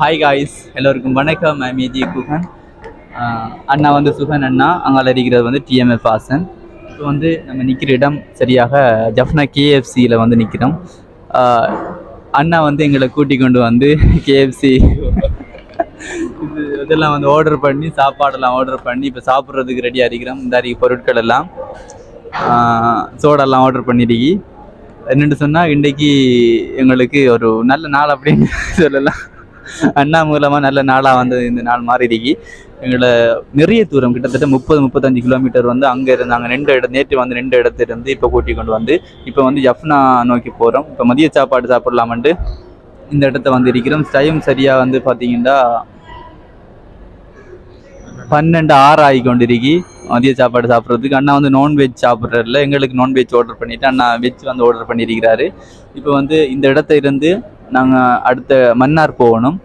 Hi guys, எல்லோருக்கும் வணக்கம். ஐ மீதி குஹன். அண்ணா வந்து சுகன் அண்ணா, அங்கால இருக்கிறது வந்து டிஎம்எஃப் ஹாசன். இப்போ வந்து நம்ம நிற்கிற இடம் சரியாக ஜஃப்னா கேஎஃப்சியில் வந்து நிற்கிறோம். அண்ணா வந்து எங்களை கூட்டிக் கொண்டு வந்து கேஎஃப்சி இதெல்லாம் வந்து ஆர்டர் பண்ணி, சாப்பாடெல்லாம் ஆர்டர் பண்ணி இப்போ சாப்பிட்றதுக்கு ரெடியாக இருக்கிறோம். இந்த அறிக்கை பொருட்கள் எல்லாம் சோடெல்லாம் ஆர்டர் பண்ணிருக்கி. என்னென்னு சொன்னால், இன்றைக்கு எங்களுக்கு ஒரு நல்ல நாள் அப்படின்னு சொல்லலாம். அண்ணா மூலமாக நல்ல நாளாக வந்து இந்த நாள் மாறிடுக்கி. எங்களை நிறைய தூரம், கிட்டத்தட்ட 30-35 கிலோமீட்டர் வந்து அங்கே இருந்து நாங்கள் நேற்று வந்து 2 இடத்துலேருந்து இப்போ கூட்டி கொண்டு வந்து இப்போ வந்து ஜஃப்னா நோக்கி போகிறோம். இப்போ மதிய சாப்பாடு சாப்பிட்லாமன்ட்டு இந்த இடத்த வந்து இருக்கிறோம். டைம் சரியாக வந்து பார்த்தீங்கன்னா 12:06 ஆகி கொண்டிருக்கி மதிய சாப்பாடு சாப்பிட்றதுக்கு. அண்ணா வந்து நான்வெஜ் சாப்பிட்றதில்ல, எங்களுக்கு நான்வெஜ் ஆர்டர் பண்ணிவிட்டு அண்ணா வெஜ் வந்து ஆர்டர் பண்ணியிருக்கிறாரு. இப்போ வந்து இந்த இடத்த இருந்து நாங்கள் அடுத்த மன்னார் போகணும்.